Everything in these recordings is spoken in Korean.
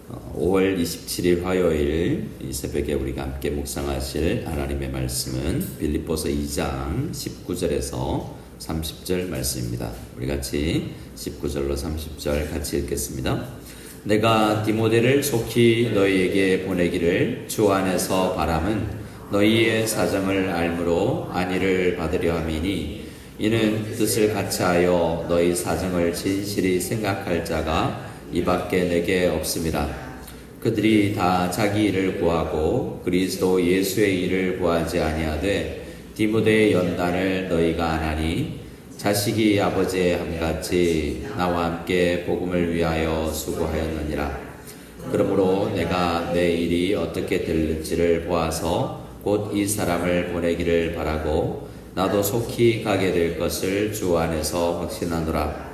5월 27일 화요일 이 새벽에 우리가 함께 묵상하실 하나님의 말씀은 빌립보서 2장 19절에서 30절 말씀입니다. 우리 같이 19절로 30절 같이 읽겠습니다. 내가 디모데를 속히 너희에게 보내기를 주 안에서 바람은 너희의 사정을 알므로 안위를 받으려 함이니 이는 뜻을 같이하여 너희 사정을 진실히 생각할 자가 이밖에 내게 없음이라. 그들이 다 자기 일을 구하고 그리스도 예수의 일을 구하지 아니하되 디모데의 연단을 너희가 안 하니 자식이 아버지의 함같이 나와 함께 복음을 위하여 수고하였느니라. 그러므로 내가 내 일이 어떻게 될지를 보아서 곧 이 사람을 보내기를 바라고 나도 속히 가게 될 것을 주 안에서 확신하노라.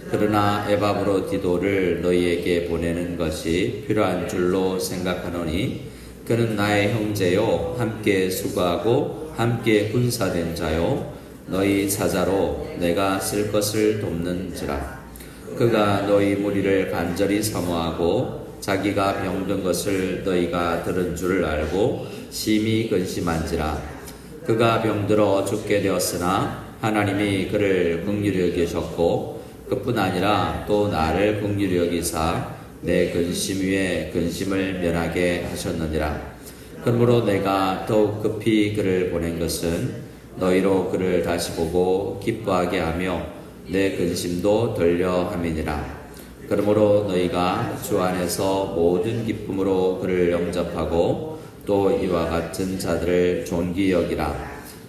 그러나 에바브로디도를 너희에게 보내는 것이 필요한 줄로 생각하노니 그는 나의 형제요 함께 수고하고 함께 군사된 자요 너희 사자로 내가 쓸 것을 돕는지라. 그가 너희 무리를 간절히 사모하고 자기가 병든 것을 너희가 들은 줄을 알고 심히 근심한지라. 그가 병들어 죽게 되었으나 하나님이 그를 긍휼히 여기셨고 그뿐 아니라 또 나를 긍휼히 여기사 내 근심 위에 근심을 면하게 하셨느니라. 그러므로 내가 더욱 급히 그를 보낸 것은 너희로 그를 다시 보고 기뻐하게 하며 내 근심도 덜려 함이니라. 그러므로 너희가 주 안에서 모든 기쁨으로 그를 영접하고 또 이와 같은 자들을 존귀 여기라.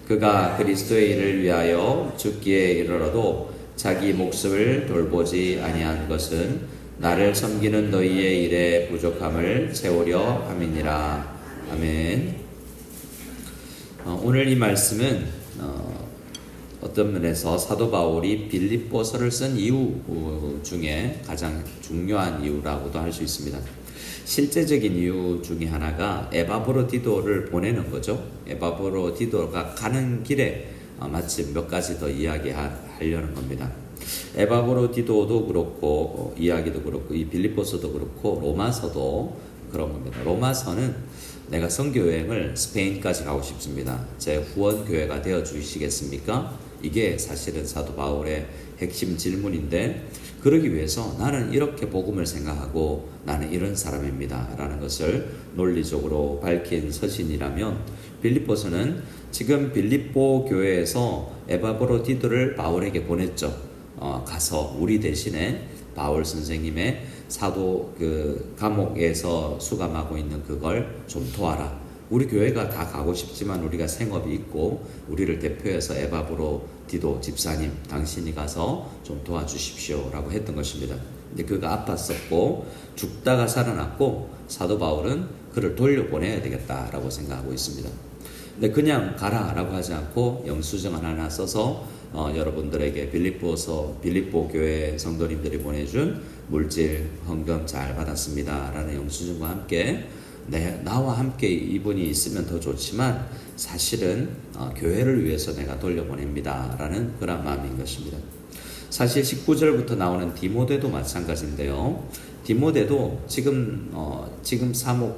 그가 그리스도의 일을 위하여 죽기에 이르러도 자기 목숨을 돌보지 아니한 것은 나를 섬기는 너희의 일에 부족함을 채우려 함이니라. 아멘. 오늘 이 말씀은 어떤 면에서 사도 바울이 빌립보서를 쓴 이유 중에 가장 중요한 이유라고도 할 수 있습니다. 실제적인 이유 중에 하나가 에바브로디도를 보내는 거죠. 에바브로디도가 가는 길에 마침 몇 가지 더 이야기하려는 겁니다. 에바브로디도도 그렇고 이야기도 그렇고 이 빌립보서도 그렇고 로마서도 그런 겁니다. 로마서는 내가 선교여행을 스페인까지 가고 싶습니다. 제 후원교회가 되어 주시겠습니까? 이게 사실은 사도 바울의 핵심 질문인데 그러기 위해서 나는 이렇게 복음을 생각하고 나는 이런 사람입니다 라는 것을 논리적으로 밝힌 서신이라면 빌립보서는 지금 빌립보 교회에서 에바브로디도를 바울에게 보냈죠. 가서 우리 대신에 바울 선생님의 사도 감옥에서 수감하고 있는 그걸 좀 도와라. 우리 교회가 다 가고 싶지만 우리가 생업이 있고 우리를 대표해서 에바브로디도 집사님 당신이 가서 좀 도와주십시오 라고 했던 것입니다. 근데 그가 아팠었고 죽다가 살아났고 사도 바울은 그를 돌려보내야 되겠다라고 생각하고 있습니다. 근데 그냥 가라 라고 하지 않고 영수증 하나 써서 여러분들에게 빌립보 교회 성도님들이 보내준 물질 헌금 잘 받았습니다 라는 영수증과 함께 나와 함께 이분이 있으면 더 좋지만 사실은 교회를 위해서 내가 돌려보냅니다 라는 그런 마음인 것입니다. 사실 19절부터 나오는 디모데도 마찬가지인데요. 디모데도 지금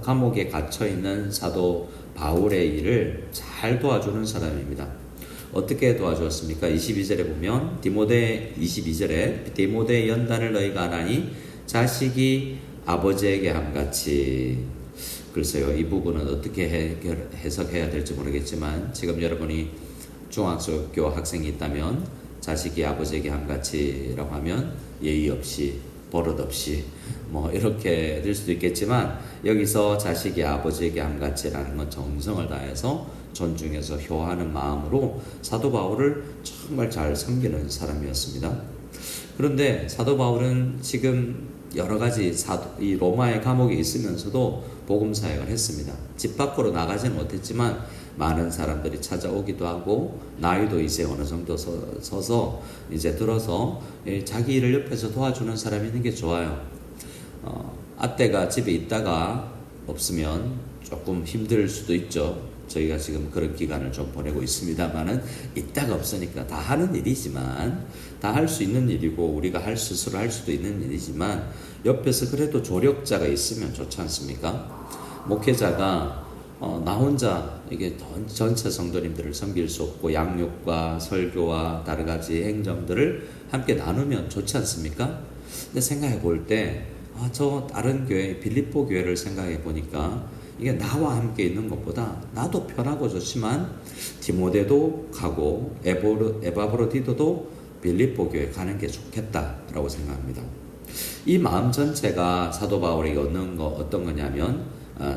감옥에 갇혀있는 사도 바울의 일을 잘 도와주는 사람입니다. 어떻게 도와주었습니까? 22절에 보면 디모데의 연단을 너희가 안 하니 자식이 아버지에게 함같이. 글쎄요, 이 부분은 어떻게 해석해야 될지 모르겠지만 지금 여러분이 중학교 학생이 있다면 자식이 아버지에게 함같이라고 하면 예의 없이 버릇없이 이렇게 될 수도 있겠지만 여기서 자식이 아버지에게 함같이라는 건 정성을 다해서 존중해서 효하는 마음으로 사도 바울을 정말 잘 섬기는 사람이었습니다. 그런데 사도 바울은 지금 여러 가지 이 로마의 감옥에 있으면서도 복음 사역을 했습니다. 집 밖으로 나가지는 못했지만 많은 사람들이 찾아오기도 하고 나이도 이제 어느 정도 서서 이제 들어서 자기 일을 옆에서 도와주는 사람이 있는 게 좋아요. 아떼가 집에 있다가 없으면 조금 힘들 수도 있죠. 저희가 지금 그런 기간을 좀 보내고 있습니다만은 이따가 없으니까 다 하는 일이지만, 다 할 수 있는 일이고 우리가 스스로 할 수도 있는 일이지만, 옆에서 그래도 조력자가 있으면 좋지 않습니까? 목회자가 나 혼자 이게 전체 성도님들을 섬길 수 없고 양육과 설교와 여러 가지 행정들을 함께 나누면 좋지 않습니까? 근데 생각해 볼 때 저 다른 교회, 빌립보 교회를 생각해 보니까 이게 나와 함께 있는 것보다 나도 편하고 좋지만 디모데도 가고 에바브로디도도 빌립보 교회 가는 게 좋겠다라고 생각합니다. 이 마음 전체가 사도 바울에게 얻는 거 어떤 거냐면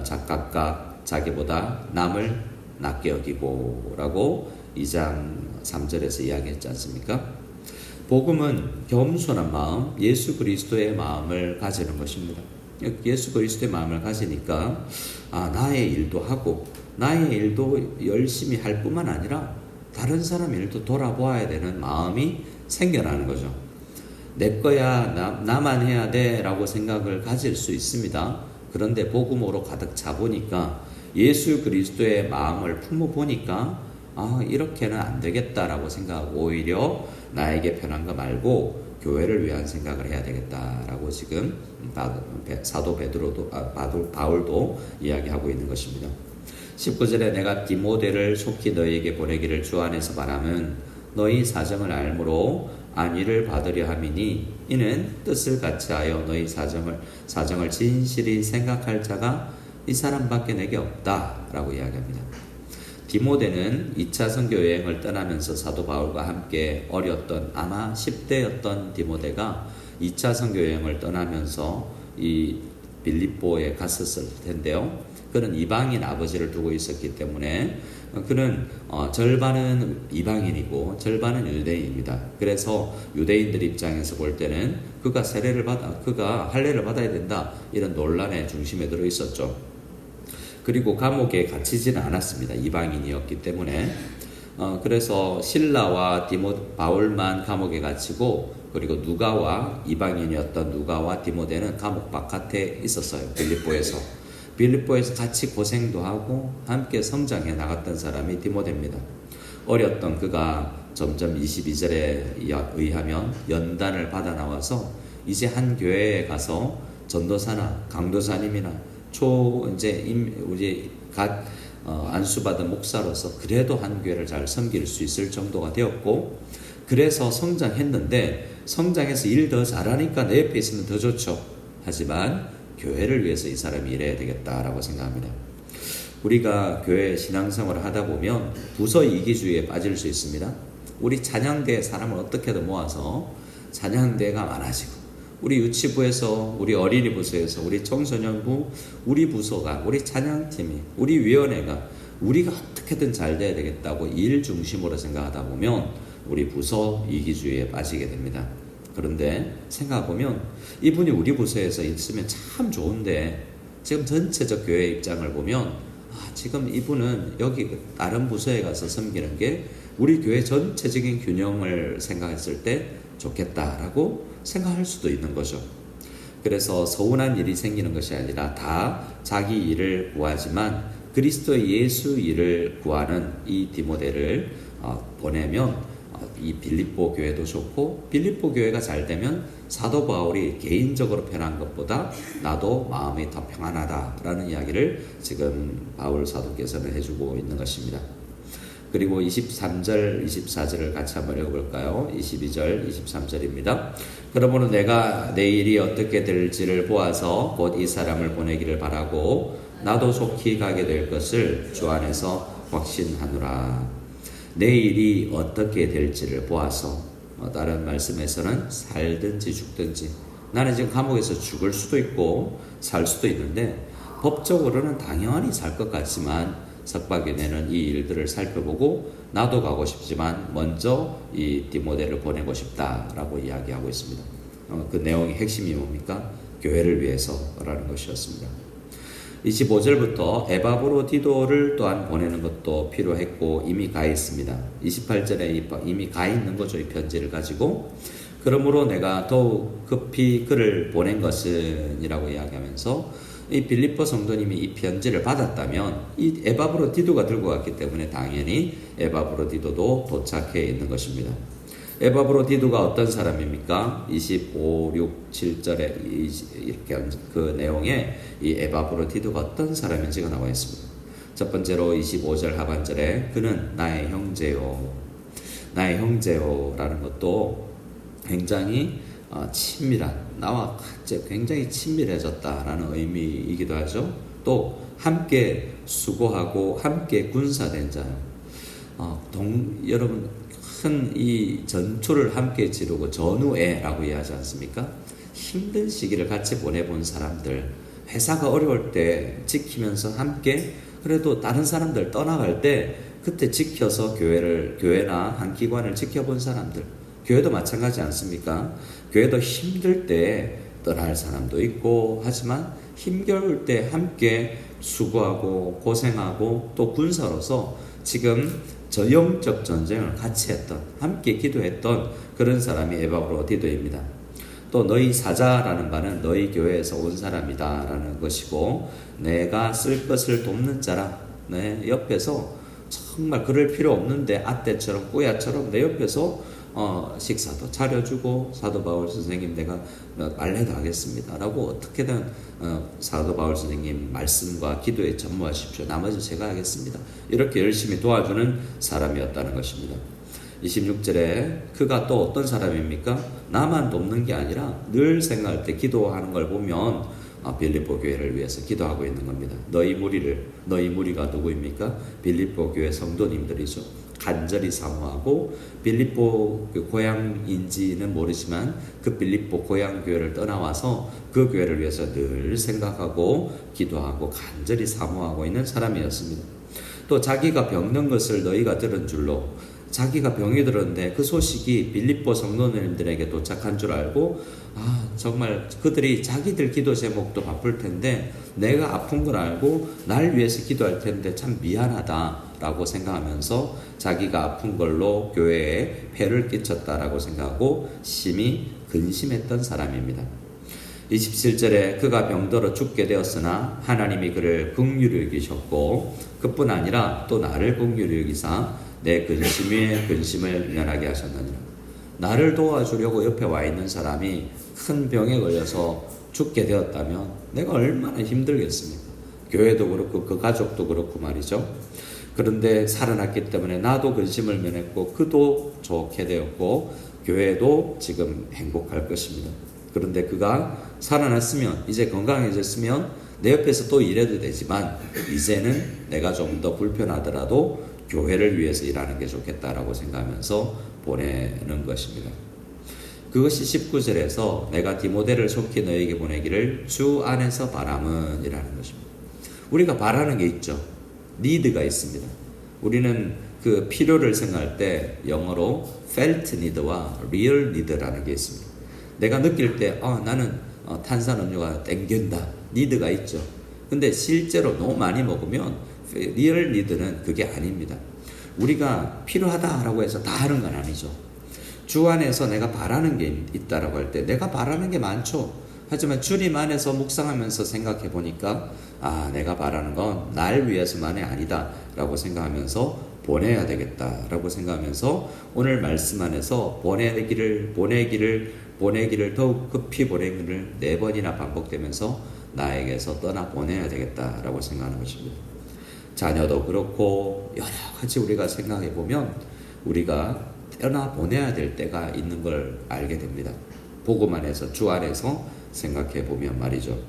각각 자기보다 남을 낮게 여기고 라고 2장 3절에서 이야기했지 않습니까? 복음은 겸손한 마음, 예수 그리스도의 마음을 가지는 것입니다. 예수 그리스도의 마음을 가지니까 나의 일도 하고 나의 일도 열심히 할 뿐만 아니라 다른 사람 일도 돌아보아야 되는 마음이 생겨나는 거죠. 내 거야, 나만 해야 돼 라고 생각을 가질 수 있습니다. 그런데 복음으로 가득 차보니까 예수 그리스도의 마음을 품어보니까 이렇게는 안 되겠다라고 생각하고 오히려 나에게 편한 거 말고 교회를 위한 생각을 해야 되겠다라고 지금 사도 바울도 이야기하고 있는 것입니다. 19절에 내가 디모데를 속히 너희에게 보내기를 주 안에서 바람은 너희 사정을 알므로 안위를 받으려 함이니 이는 뜻을 같이 하여 너희 사정을 진실히 생각할 자가 이 사람밖에 내게 없다 라고 이야기합니다. 디모데는 2차 선교 여행을 떠나면서 사도 바울과 함께 어렸던 아마 10대였던 디모데가 2차 선교 여행을 떠나면서 이 빌립보에 갔었을 텐데요. 그는 이방인 아버지를 두고 있었기 때문에 그는 절반은 이방인이고 절반은 유대인입니다. 그래서 유대인들 입장에서 볼 때는 그가 할례를 받아야 된다 이런 논란의 중심에 들어 있었죠. 그리고 감옥에 갇히지는 않았습니다. 이방인이었기 때문에. 그래서 실라와 바울만 감옥에 갇히고 그리고 이방인이었던 누가와 디모데는 감옥 바깥에 있었어요. 빌립보에서 같이 고생도 하고 함께 성장해 나갔던 사람이 디모데입니다. 어렸던 그가 점점 22절에 의하면 연단을 받아 나와서 이제 한 교회에 가서 전도사나 강도사님이나 안수받은 목사로서 그래도 한 교회를 잘 섬길 수 있을 정도가 되었고, 그래서 성장했는데 성장해서 일 더 잘하니까 내 옆에 있으면 더 좋죠. 하지만 교회를 위해서 이 사람이 일해야 되겠다라고 생각합니다. 우리가 교회 신앙생활을 하다 보면 부서 이기주의에 빠질 수 있습니다. 우리 찬양대 사람을 어떻게든 모아서 찬양대가 많아지고, 우리 유치부에서, 우리 어린이 부서에서, 우리 청소년부, 우리 부서가, 우리 찬양팀이, 우리 위원회가 우리가 어떻게든 잘 돼야 되겠다고 일 중심으로 생각하다 보면 우리 부서 이기주의에 빠지게 됩니다. 그런데 생각해보면 이분이 우리 부서에서 있으면 참 좋은데 지금 전체적 교회 입장을 보면 지금 이분은 여기 다른 부서에 가서 섬기는 게 우리 교회 전체적인 균형을 생각했을 때 좋겠다라고 생각할 수도 있는 거죠. 그래서 서운한 일이 생기는 것이 아니라 다 자기 일을 구하지만 그리스도 예수 일을 구하는 이 디모데를 보내면 이 빌립보 교회도 좋고, 빌립보 교회가 잘 되면 사도 바울이 개인적으로 편한 것보다 나도 마음이 더 평안하다라는 이야기를 지금 바울 사도께서는 해주고 있는 것입니다. 그리고 23절, 24절을 같이 한번 읽어볼까요? 22절, 23절입니다. 그러므로 내가 내일이 어떻게 될지를 보아서 곧 이 사람을 보내기를 바라고 나도 속히 가게 될 것을 주 안에서 확신하노라. 내일이 어떻게 될지를 보아서, 다른 말씀에서는 살든지 죽든지, 나는 지금 감옥에서 죽을 수도 있고 살 수도 있는데 법적으로는 당연히 살 것 같지만 석박이 내는 이 일들을 살펴보고 나도 가고 싶지만 먼저 이 디모데를 보내고 싶다라고 이야기하고 있습니다. 그 내용의 핵심이 뭡니까? 교회를 위해서라는 것이었습니다. 25절부터 에바브로디도를 또한 보내는 것도 필요했고 이미 가 있습니다. 28절에 이미 가 있는 거죠. 이 편지를 가지고. 그러므로 내가 더욱 급히 그를 보낸 것은 이라고 이야기하면서 이 빌립보 성도님이 이 편지를 받았다면 이 에바브로디도가 들고 갔기 때문에 당연히 에바브로디도도 도착해 있는 것입니다. 에바브로디도가 어떤 사람입니까? 25, 6, 7절에 이렇게 그 내용에 이 에바브로디도가 어떤 사람인지가 나와 있습니다. 첫 번째로 25절 하반절에 그는 나의 형제요, 나의 형제요 라는 것도 굉장히 친밀한, 나와 굉장히 친밀해졌다라는 의미이기도 하죠. 또 함께 수고하고 함께 군사된 자, 여러분 큰 이 전투를 함께 치르고 전우애라고 이해하지 않습니까? 힘든 시기를 같이 보내본 사람들, 회사가 어려울 때 지키면서 함께, 그래도 다른 사람들 떠나갈 때 그때 지켜서 교회나 한 기관을 지켜본 사람들, 교회도 마찬가지 않습니까? 교회도 힘들 때 떠날 사람도 있고 하지만 힘겨울 때 함께 수고하고 고생하고 또 군사로서 지금 저 영적 전쟁을 같이 했던, 함께 기도했던 그런 사람이 에바브로디도입니다. 또 너희 사자라는 바는 너희 교회에서 온 사람이다 라는 것이고, 내가 쓸 것을 돕는 자라, 내 옆에서 정말 그럴 필요 없는데 아떼처럼 꾸야처럼 내 옆에서 식사도 차려주고, 사도 바울 선생님 내가 말해도 하겠습니다 라고 어떻게든 사도 바울 선생님 말씀과 기도에 전무하십시오, 나머지 제가 하겠습니다, 이렇게 열심히 도와주는 사람이었다는 것입니다. 26절에 그가 또 어떤 사람입니까? 나만 돕는 게 아니라 늘 생각할 때 기도하는 걸 보면 빌립보 교회를 위해서 기도하고 있는 겁니다. 너희 무리가 누구입니까? 빌립보 교회 성도님들이죠. 간절히 사모하고, 빌립보 고향인지는 모르지만 그 빌립보 고향 교회를 떠나와서 그 교회를 위해서 늘 생각하고 기도하고 간절히 사모하고 있는 사람이었습니다. 또 자기가 병든 것을 너희가 들은 줄로, 자기가 병이 들었는데 그 소식이 빌립보 성도님들에게 도착한 줄 알고, 정말 그들이 자기들 기도 제목도 바쁠 텐데 내가 아픈 걸 알고 날 위해서 기도할 텐데 참 미안하다 라고 생각하면서 자기가 아픈 걸로 교회에 폐를 끼쳤다라고 생각하고 심히 근심했던 사람입니다. 27절에 그가 병들어 죽게 되었으나 하나님이 그를 긍휼히 여기셨고, 그뿐 아니라 또 나를 긍휼히 여기사 내 근심 위에 근심을 면하게 하셨느니라. 나를 도와주려고 옆에 와 있는 사람이 큰 병에 걸려서 죽게 되었다면 내가 얼마나 힘들겠습니까? 교회도 그렇고 그 가족도 그렇고 말이죠. 그런데 살아났기 때문에 나도 근심을 면했고 그도 좋게 되었고 교회도 지금 행복할 것입니다. 그런데 그가 살아났으면, 이제 건강해졌으면 내 옆에서 또 일해도 되지만 이제는 내가 좀 더 불편하더라도 교회를 위해서 일하는 게 좋겠다라고 생각하면서 보내는 것입니다. 그것이 19절에서 내가 디모데를 속히 너에게 보내기를 주 안에서 바람은 이라는 것입니다. 우리가 바라는 게 있죠. 니드가 있습니다. 우리는 그 필요를 생각할 때 영어로 felt need와 real need라는 게 있습니다. 내가 느낄 때 나는 탄산음료가 땡긴다, 니드가 있죠. 근데 실제로 너무 많이 먹으면 real need는 그게 아닙니다. 우리가 필요하다라고 해서 다 하는 건 아니죠. 주 안에서 내가 바라는 게 있다라고 할 때 내가 바라는 게 많죠. 하지만 주님 안에서 묵상하면서 생각해 보니까 내가 바라는 건 날 위해서만이 아니다 라고 생각하면서 보내야 되겠다 라고 생각하면서 오늘 말씀 안에서 보내기를 더욱 급히 보내기를 4번이나 반복되면서 나에게서 떠나 보내야 되겠다 라고 생각하는 것입니다. 자녀도 그렇고 여러 가지 우리가 생각해 보면 우리가 떠나 보내야 될 때가 있는 걸 알게 됩니다. 복음 안에서, 주 안에서 생각해 보면 말이죠.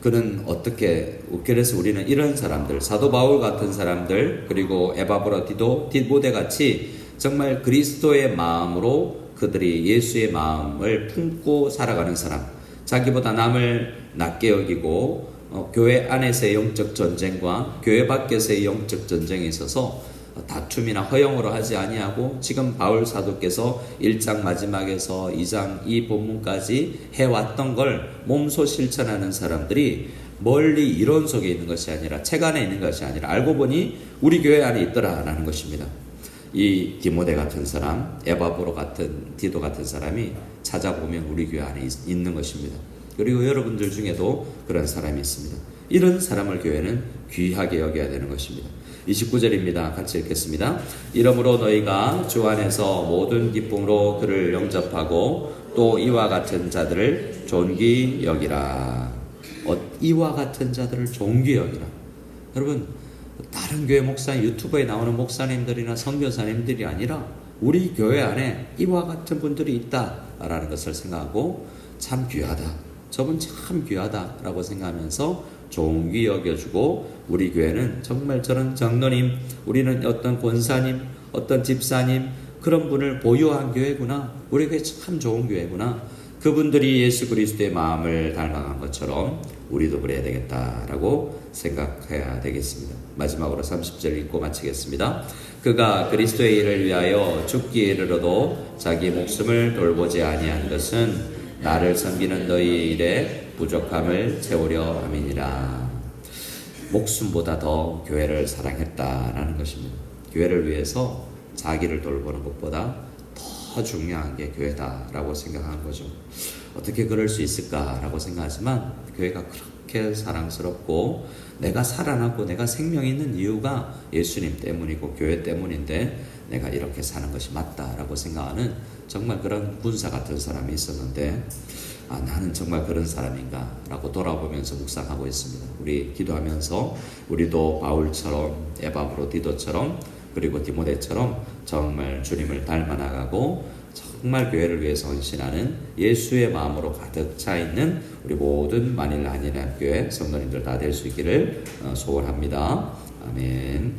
그는 어떻게, 그래서 우리는 이런 사람들, 사도 바울 같은 사람들, 그리고 에바브로디도, 디모데 같이 정말 그리스도의 마음으로 그들이 예수의 마음을 품고 살아가는 사람, 자기보다 남을 낮게 여기고 교회 안에서의 영적 전쟁과 교회 밖에서의 영적 전쟁에 있어서 다툼이나 허용으로 하지 아니하고, 지금 바울 사도께서 1장 마지막에서 2장 이 본문까지 해왔던 걸 몸소 실천하는 사람들이 멀리 이론 속에 있는 것이 아니라, 책 안에 있는 것이 아니라 알고 보니 우리 교회 안에 있더라라는 것입니다. 이 디모데 같은 사람, 에바브로 같은 디도 같은 사람이 찾아보면 우리 교회 안에 있는 것입니다. 그리고 여러분들 중에도 그런 사람이 있습니다. 이런 사람을 교회는 귀하게 여겨야 되는 것입니다. 29절입니다. 같이 읽겠습니다. 이러므로 너희가 주 안에서 모든 기쁨으로 그를 영접하고 또 이와 같은 자들을 존귀 여기라. 이와 같은 자들을 존귀 여기라. 여러분, 다른 교회 목사, 유튜브에 나오는 목사님들이나 선교사님들이 아니라 우리 교회 안에 이와 같은 분들이 있다라는 것을 생각하고 참 귀하다, 저분 참 귀하다라고 생각하면서 존귀 여겨주고, 우리 교회는 정말 저런 장로님, 우리는 어떤 권사님, 어떤 집사님, 그런 분을 보유한 교회구나, 우리 교회 참 좋은 교회구나, 그분들이 예수 그리스도의 마음을 닮아간 것처럼 우리도 그래야 되겠다라고 생각해야 되겠습니다. 마지막으로 30절 읽고 마치겠습니다. 그가 그리스도의 일을 위하여 죽기에 이르러도 자기 목숨을 돌보지 아니한 것은 나를 섬기는 너희의 일에 부족함을 채우려 함이니라. 목숨보다 더 교회를 사랑했다라는 것입니다. 교회를 위해서 자기를 돌보는 것보다 더 중요한 게 교회다라고 생각하는 거죠. 어떻게 그럴 수 있을까라고 생각하지만 교회가 그렇게 사랑스럽고 내가 살아남고 내가 생명이 있는 이유가 예수님 때문이고 교회 때문인데 내가 이렇게 사는 것이 맞다라고 생각하는 정말 그런 군사 같은 사람이 있었는데, 나는 정말 그런 사람인가 라고 돌아보면서 묵상하고 있습니다. 우리 기도하면서 우리도 바울처럼, 에바브로 디도처럼, 그리고 디모데처럼 정말 주님을 닮아 나가고 정말 교회를 위해서 헌신하는 예수의 마음으로 가득 차 있는 우리 모든 만일 한인교회 성도님들 다 될 수 있기를 소원합니다. 아멘.